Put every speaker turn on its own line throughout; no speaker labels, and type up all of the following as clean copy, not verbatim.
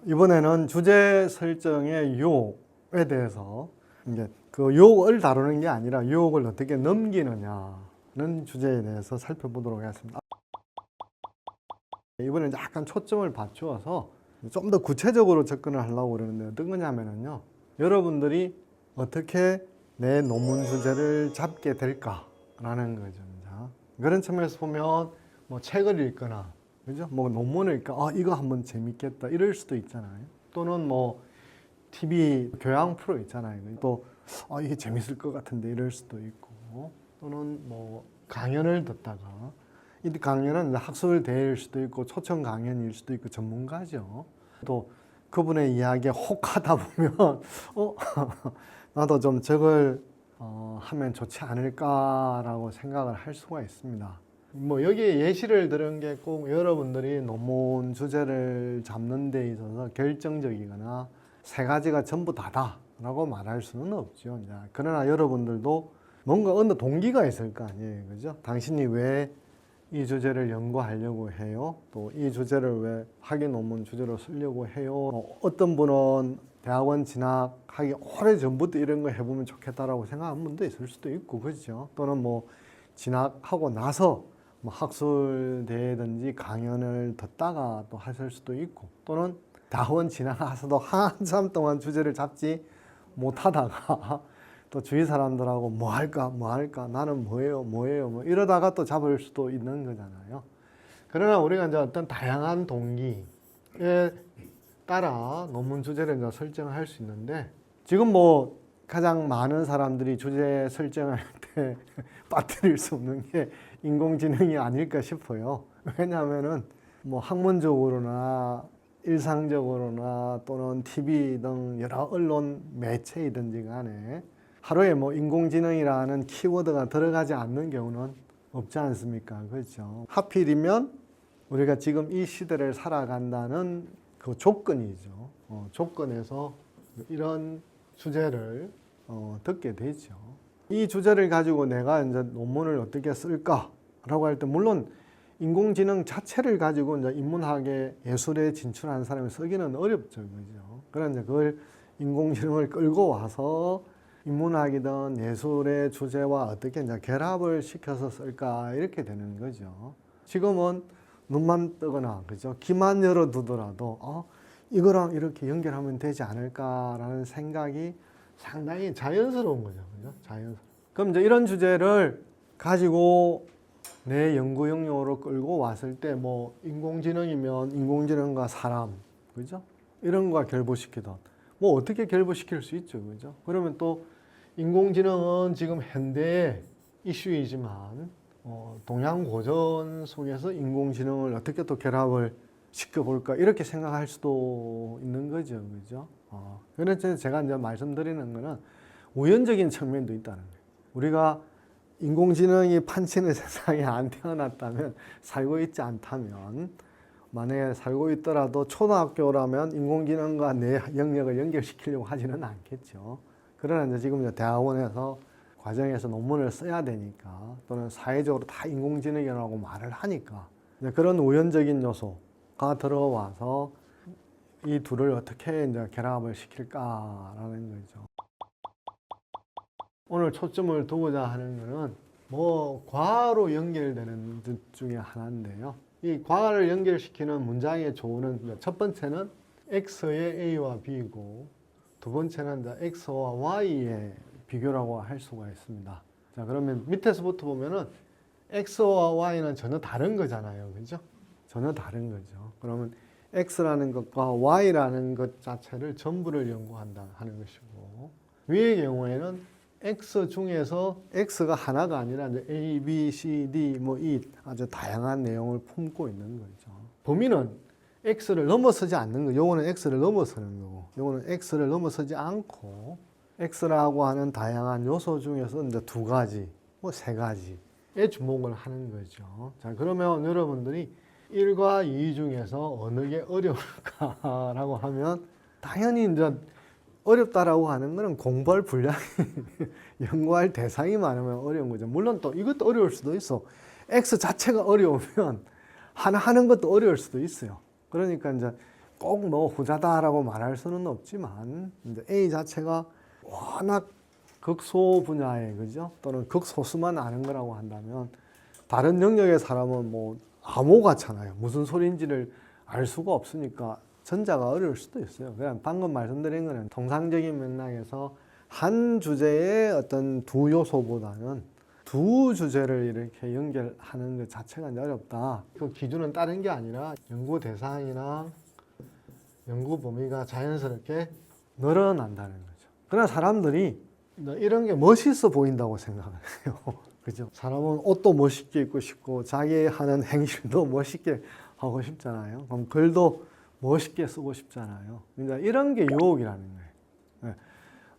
이번에는 주제 설정의 유혹에 대해서 이제 그 유혹을 다루는 게 아니라 유혹을 어떻게 넘기느냐는 주제에 대해서 살펴보도록 하겠습니다. 이번에는 약간 초점을 맞추어서 좀 더 구체적으로 접근을 하려고 그러는데 어떤 거냐면요. 여러분들이 어떻게 내 논문 주제를 잡게 될까라는 거죠. 그런 측면에서 보면 뭐 책을 읽거나 그죠? 뭐 논문을 읽까 이거 한번 재밌겠다 이럴 수도 있잖아요. 또는 뭐 TV 교양 프로 있잖아요. 또 이게 재밌을 것 같은데 이럴 수도 있고 또는 뭐 강연을 듣다가 이 강연은 학술 대회일 수도 있고 초청 강연일 수도 있고 전문가죠. 또 그분의 이야기에 혹하다 보면 나도 좀 저걸 하면 좋지 않을까라고 생각을 할 수가 있습니다. 뭐 여기에 예시를 들은 게 꼭 여러분들이 논문 주제를 잡는 데 있어서 결정적이거나 세 가지가 전부 다다라고 말할 수는 없죠. 그러나 여러분들도 뭔가 어느 동기가 있을 거 아니에요. 그죠? 당신이 왜 이 주제를 연구하려고 해요? 또 이 주제를 왜 학위 논문 주제로 쓰려고 해요? 어떤 분은 대학원 진학하기 오래전부터 이런 거 해보면 좋겠다라고 생각하는 분도 있을 수도 있고, 그렇죠? 또는 뭐 진학하고 나서 뭐 학술대회든지 강연을 듣다가 또 하실 수도 있고, 또는 대학원 진학해서도 한참 동안 주제를 잡지 못하다가 또 주위 사람들하고 뭐 할까 나는 뭐예요 뭐 이러다가 또 잡을 수도 있는 거잖아요. 그러나 우리가 이제 어떤 다양한 동기에 따라 논문 주제를 이제 설정할 수 있는데, 지금 뭐 가장 많은 사람들이 주제 설정할 때 빠뜨릴 수 없는 게 인공지능이 아닐까 싶어요. 왜냐하면은 뭐 학문적으로나 일상적으로나 또는 TV 등 여러 언론 매체이든지 간에 하루에 뭐 인공지능이라는 키워드가 들어가지 않는 경우는 없지 않습니까? 그렇죠. 하필이면 우리가 지금 이 시대를 살아간다는 그 조건이죠. 조건에서 이런 주제를 듣게 되죠. 이 주제를 가지고 내가 이제 논문을 어떻게 쓸까라고 할 때, 물론 인공지능 자체를 가지고 이제 인문학의 예술에 진출한 사람이 쓰기는 어렵죠, 그죠? 그런데 그걸 인공지능을 끌고 와서 인문학이든 예술의 주제와 어떻게 이제 결합을 시켜서 쓸까 이렇게 되는 거죠. 지금은 눈만 뜨거나 그죠? 귀만 열어두더라도 이거랑 이렇게 연결하면 되지 않을까라는 생각이 상당히 자연스러운 거죠, 그죠? 자연스러워. 그럼 이제 이런 주제를 가지고 내 연구 영역으로 끌고 왔을 때 뭐 인공지능이면 인공지능과 사람, 그죠? 이런 거 결부시키던 뭐 어떻게 결부시킬 수 있죠, 그죠? 그러면 또 인공지능은 지금 현대의 이슈이지만 동양 고전 속에서 인공지능을 어떻게 또 결합을 시켜볼까 이렇게 생각할 수도 있는 거죠, 그죠? 그래서 제가 이제 말씀드리는 거는 우연적인 측면도 있다는 거예요. 우리가 인공지능이 판치는 세상에 안 태어났다면, 살고 있지 않다면, 만약에 살고 있더라도 초등학교라면 인공지능과 내 영역을 연결시키려고 하지는 않겠죠. 그러나 이제 지금 대학원에서 과정에서 논문을 써야 되니까, 또는 사회적으로 다 인공지능이라고 말을 하니까 그런 우연적인 요소가 들어와서 이 둘을 어떻게 이제 결합을 시킬까라는 거죠. 오늘 초점을 두고자 하는 것은 뭐 과로 연결되는 것 중에 하나인데요. 이 과를 연결시키는 문장의 조언은, 첫 번째는 X의 A와 B고, 두 번째는 이제 X와 Y의 비교라고 할 수가 있습니다. 자, 그러면 밑에서부터 보면은 X와 Y는 전혀 다른 거잖아요. 그죠? 전혀 다른 거죠. 그러면 X라는 것과 Y라는 것 자체를 전부를 연구한다 하는 것이고, 위의 경우에는 X 중에서 X가 하나가 아니라 이제 A, B, C, D 뭐 이 아주 다양한 내용을 품고 있는 거죠. 범위는 X를 넘어서지 않는 거. 요거는 X를 넘어서는 거고, 요거는 X를 넘어서지 않고 X라고 하는 다양한 요소 중에서 이제 두 가지, 뭐 세 가지에 주목을 하는 거죠. 자, 그러면 여러분들이 1과 2 중에서 어느 게 어려울까라고 하면, 당연히 이제 어렵다라고 하는 거는 공부할 분량이 연구할 대상이 많으면 어려운 거죠. 물론 또 이것도 어려울 수도 있어. X 자체가 어려우면 하나 하는 것도 어려울 수도 있어요. 그러니까 이제 꼭 뭐 후자다라고 말할 수는 없지만 이제 A 자체가 워낙 극소 분야에 그죠? 또는 극소수만 아는 거라고 한다면 다른 영역의 사람은 뭐 암호 같잖아요. 무슨 소리인지를 알 수가 없으니까 전자가 어려울 수도 있어요. 그냥 방금 말씀드린 거는 통상적인 맥락에서 한 주제의 어떤 두 요소보다는 두 주제를 이렇게 연결하는 것 자체가 이제 어렵다. 그 기준은 다른 게 아니라 연구 대상이나 연구 범위가 자연스럽게 늘어난다는 거죠. 그러나 사람들이 이런 게 멋있어 보인다고 생각해요. 그죠? 사람은 옷도 멋있게 입고 싶고 자기 하는 행실도 멋있게 하고 싶잖아요. 그럼 글도 멋있게 쓰고 싶잖아요. 그러니까 이런 게 유혹이라는 거예요.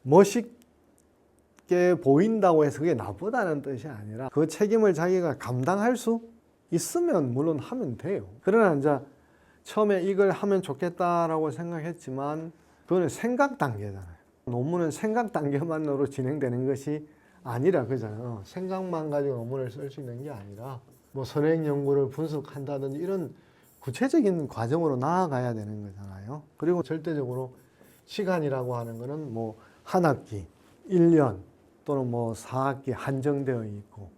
멋있게 보인다고 해서 그게 나쁘다는 뜻이 아니라 그 책임을 자기가 감당할 수 있으면 물론 하면 돼요. 그러나 이제 처음에 이걸 하면 좋겠다라고 생각했지만 그거는 생각 단계잖아요. 논문은 생각 단계만으로 진행되는 것이 아니라 그잖아요. 생각만 가지고 논문을 쓸 수 있는 게 아니라 뭐 선행 연구를 분석한다든지 이런 구체적인 과정으로 나아가야 되는 거잖아요. 그리고 절대적으로 시간이라고 하는 거는 뭐 한 학기, 1년 또는 뭐 4학기 한정되어 있고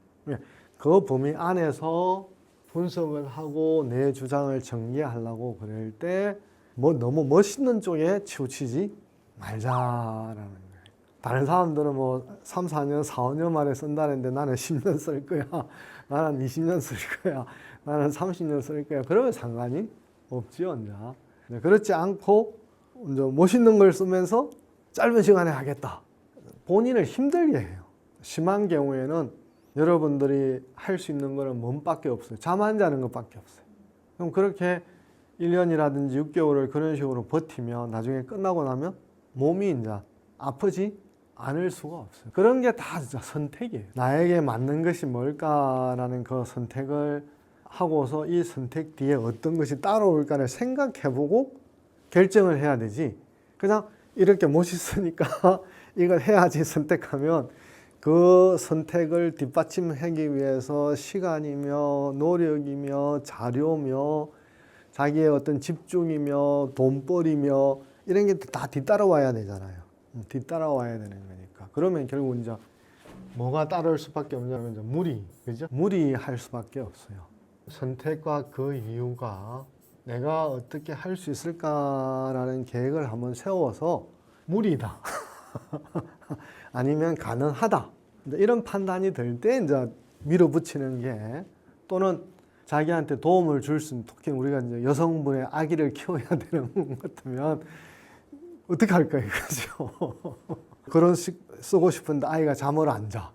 그 범위 안에서 분석을 하고 내 주장을 전개하려고 그럴 때 뭐 너무 멋있는 쪽에 치우치지 말자라는 거예요. 다른 사람들은 뭐 3, 4년, 4, 5년 만에 쓴다는데 나는 10년 쓸 거야. 나는 20년 쓸 거야. 나는 30년 쓸 거야. 그러면 상관이 없지요, 이제. 그렇지 않고 이제 멋있는 걸 쓰면서 짧은 시간에 하겠다. 본인을 힘들게 해요. 심한 경우에는 여러분들이 할 수 있는 거는 뭔밖에 없어요. 잠 안 자는 것밖에 없어요. 그럼 그렇게 1년이라든지 6개월을 그런 식으로 버티면 나중에 끝나고 나면 몸이 이제 아프지 않을 수가 없어요. 그런 게 다 진짜 선택이에요. 나에게 맞는 것이 뭘까라는 그 선택을 하고서 이 선택 뒤에 어떤 것이 따라올까를 생각해보고 결정을 해야 되지. 그냥 이렇게 멋있으니까 이걸 해야지 선택하면 그 선택을 뒷받침하기 위해서 시간이며 노력이며 자료며 자기의 어떤 집중이며 돈벌이며 이런 게 다 뒤따라와야 되잖아요. 뒤따라와야 되는 거니까. 그러면 결국 이제 뭐가 따를 수밖에 없냐면 이제 무리, 그죠? 무리할 수밖에 없어요. 선택과 그 이유가 내가 어떻게 할 수 있을까라는 계획을 한번 세워서 무리다. 아니면 가능하다. 이런 판단이 들 때 이제 밀어붙이는 게 또는 자기한테 도움을 줄 수 있는 특히 우리가 이제 여성분의 아기를 키워야 되는 것 같으면 어떻게 할까요? 그죠? 그런 식 쓰고 싶은데 아이가 잠을 안 자.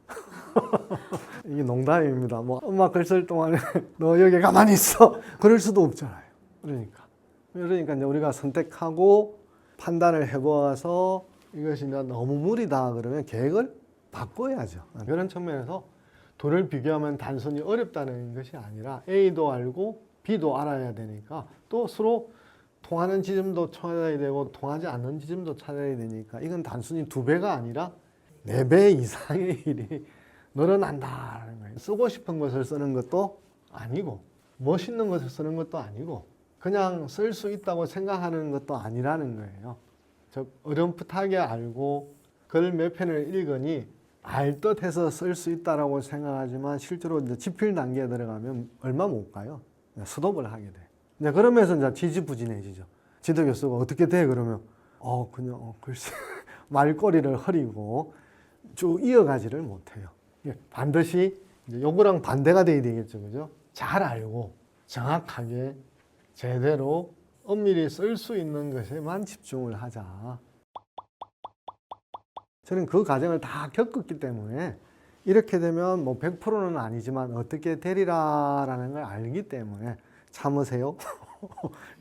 이게 농담입니다. 뭐 엄마 글 쓸 동안에 너 여기 가만히 있어. 그럴 수도 없잖아요. 그러니까 이제 우리가 선택하고 판단을 해보아서 이것이 너무 무리다 그러면 계획을 바꿔야죠. 그런 측면에서 둘을 비교하면 단순히 어렵다는 것이 아니라 A도 알고 B도 알아야 되니까 또 서로 통하는 지점도 찾아야 되고 통하지 않는 지점도 찾아야 되니까 이건 단순히 2배가 아니라 4배 이상의 일이 늘어난다는 거예요. 쓰고 싶은 것을 쓰는 것도 아니고 멋있는 것을 쓰는 것도 아니고 그냥 쓸 수 있다고 생각하는 것도 아니라는 거예요. 즉 어렴풋하게 알고 글 몇 편을 읽으니 알듯해서 쓸 수 있다라고 생각하지만 실제로 이제 집필 단계에 들어가면 얼마 못 가요. 스톱을 하게 돼. 이제 그러면서 이제 지지부진해지죠. 지도 교수가 어떻게 돼? 그러면 그냥 글쎄 말꼬리를 흐리고 쭉 이어가지를 못해요. 반드시 이제 요거랑 반대가 돼야 되겠죠, 그죠? 잘 알고 정확하게 제대로 엄밀히 쓸 수 있는 것에만 집중을 하자. 저는 그 과정을 다 겪었기 때문에 이렇게 되면 뭐 100%는 아니지만 어떻게 되리라라는 걸 알기 때문에 참으세요.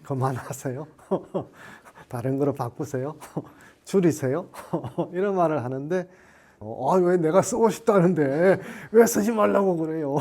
그만하세요. 다른 거로 바꾸세요. 줄이세요. 이런 말을 하는데 왜 내가 쓰고 싶다는데 왜 쓰지 말라고 그래요.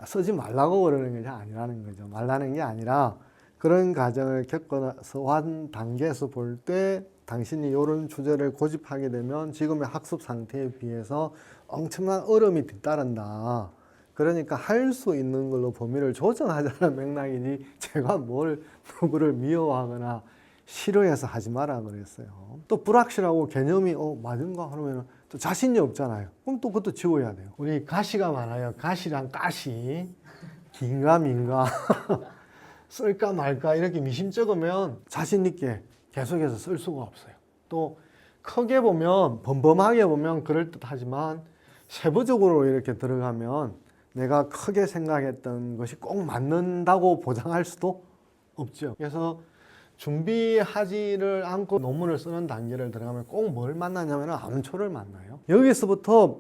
쓰지 말라고 그러는 것이 아니라는 거죠. 말라는 게 아니라 그런 과정을 겪어서 한 단계에서 볼 때 당신이 이런 주제를 고집하게 되면 지금의 학습 상태에 비해서 엄청난 어려움이 뒤따른다. 그러니까 할 수 있는 걸로 범위를 조정하자는 맥락이지 제가 뭘 누구를 미워하거나 싫어해서 하지 마라 그랬어요. 또 불확실하고 개념이 맞은가 하면 또 자신이 없잖아요. 그럼 또 그것도 지워야 돼요. 우리 가시가 많아요. 가시랑 가시, 긴가 민가, 쓸까 말까 이렇게 미심쩍으면 자신 있게 계속해서 쓸 수가 없어요. 또 크게 보면 범범하게 보면 그럴듯하지만 세부적으로 이렇게 들어가면 내가 크게 생각했던 것이 꼭 맞는다고 보장할 수도 없죠. 그래서 준비하지를 않고 논문을 쓰는 단계를 들어가면 꼭 뭘 만나냐면 암초를 만나요. 여기서부터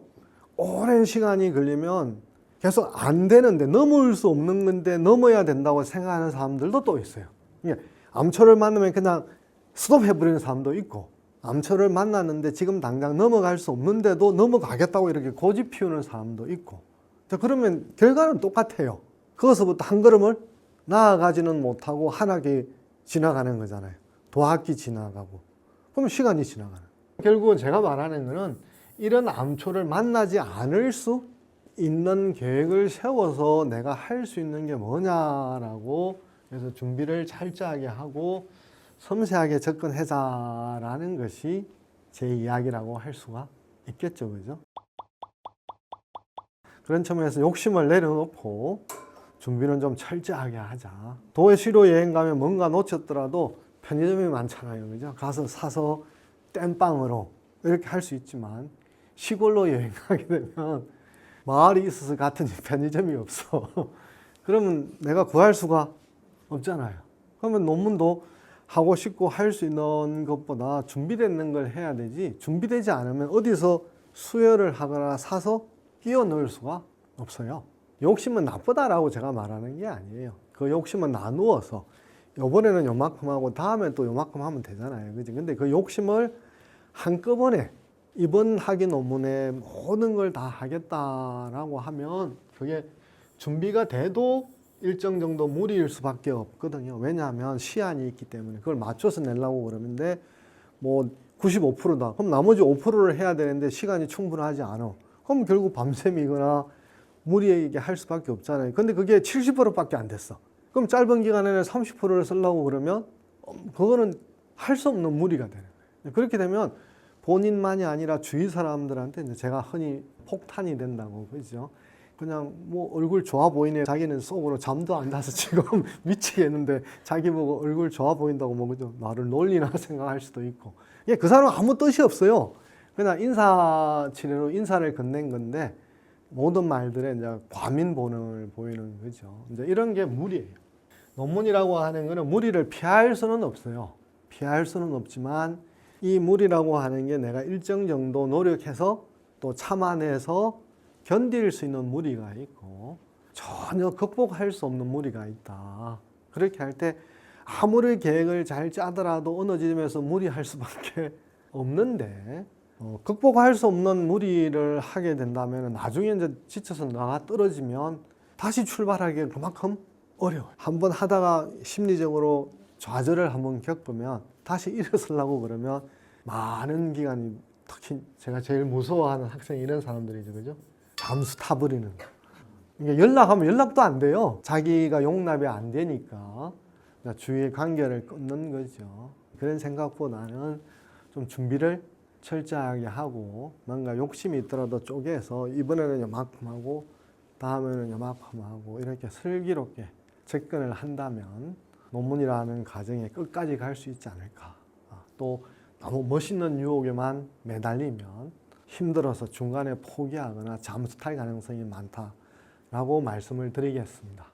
오랜 시간이 걸리면 계속 안 되는데, 넘을 수 없는 건데 넘어야 된다고 생각하는 사람들도 또 있어요. 암초를 만나면 그냥 스톱해버리는 사람도 있고, 암초를 만났는데 지금 당장 넘어갈 수 없는데도 넘어가겠다고 이렇게 고집 피우는 사람도 있고. 자, 그러면 결과는 똑같아요. 거기서부터 한 걸음을 나아가지는 못하고 한 학기 지나가는 거잖아요. 도학기 지나가고. 그럼 시간이 지나가는. 결국은 제가 말하는 거는 이런 암초를 만나지 않을 수 있는 계획을 세워서 내가 할 수 있는 게 뭐냐라고, 그래서 준비를 철저하게 하고 섬세하게 접근하자라는 것이 제 이야기라고 할 수가 있겠죠. 그죠? 그런 측면에서 욕심을 내려놓고 준비는 좀 철저하게 하자. 도시로 여행 가면 뭔가 놓쳤더라도 편의점이 많잖아요. 그죠? 가서 사서 땜빵으로 이렇게 할 수 있지만, 시골로 여행 가게 되면 마을이 있어서 같은 편의점이 없어. 그러면 내가 구할 수가 없잖아요. 그러면 논문도 하고 싶고 할 수 있는 것보다 준비되는 걸 해야 되지, 준비되지 않으면 어디서 수혈을 하거나 사서 끼워 넣을 수가 없어요. 욕심은 나쁘다라고 제가 말하는 게 아니에요. 그 욕심은 나누어서 이번에는 요만큼 하고 다음에 또 요만큼 하면 되잖아요. 그지? 근데 그 욕심을 한꺼번에 이번 학기 논문에 모든 걸 다 하겠다라고 하면 그게 준비가 돼도 일정 정도 무리일 수밖에 없거든요. 왜냐하면 시한이 있기 때문에 그걸 맞춰서 내려고 그러는데 뭐 95%다. 그럼 나머지 5%를 해야 되는데 시간이 충분하지 않아. 그럼 결국 밤샘이거나 무리하게 할 수밖에 없잖아요. 근데 그게 70%밖에 안 됐어. 그럼 짧은 기간에 30%를 쓰려고 그러면 그거는 할 수 없는 무리가 되는 거예요. 그렇게 되면 본인만이 아니라 주위 사람들한테 이제 제가 흔히 폭탄이 된다고 그러죠. 그냥 뭐 얼굴 좋아 보이네. 자기는 속으로 잠도 안 자서 지금 미치겠는데 자기 보고 얼굴 좋아 보인다고 뭐 그죠? 나를 놀리나 생각할 수도 있고. 그 사람은 아무 뜻이 없어요. 그냥 인사치레로 인사를 건넨 건데 모든 말들에 이제 과민 본능을 보이는 거죠. 이제 이런 게 무리예요. 논문이라고 하는 거는 무리를 피할 수는 없어요. 피할 수는 없지만 이 무리라고 하는 게 내가 일정 정도 노력해서 또 참아내서 견딜 수 있는 무리가 있고 전혀 극복할 수 없는 무리가 있다. 그렇게 할 때 아무리 계획을 잘 짜더라도 어느 지점에서 무리할 수밖에 없는데 극복할 수 없는 무리를 하게 된다면 나중에 이제 지쳐서 나가 떨어지면 다시 출발하기가 그만큼 어려워요. 한번 하다가 심리적으로 좌절을 한번 겪으면 다시 일어서려고 그러면 많은 기간이, 특히 제가 제일 무서워하는 학생이 이런 사람들이죠. 그죠? 잠수 타버리는 거. 그러니까 연락하면 연락도 안 돼요. 자기가 용납이 안 되니까 주위의 관계를 끊는 거죠. 그런 생각보다는 좀 준비를 철저하게 하고 뭔가 욕심이 있더라도 쪼개서 이번에는 요만큼 하고 다음에는 요만큼 하고 이렇게 슬기롭게 접근을 한다면 논문이라는 과정에 끝까지 갈 수 있지 않을까. 또 너무 멋있는 유혹에만 매달리면 힘들어서 중간에 포기하거나 잠수 탈 가능성이 많다라고 말씀을 드리겠습니다.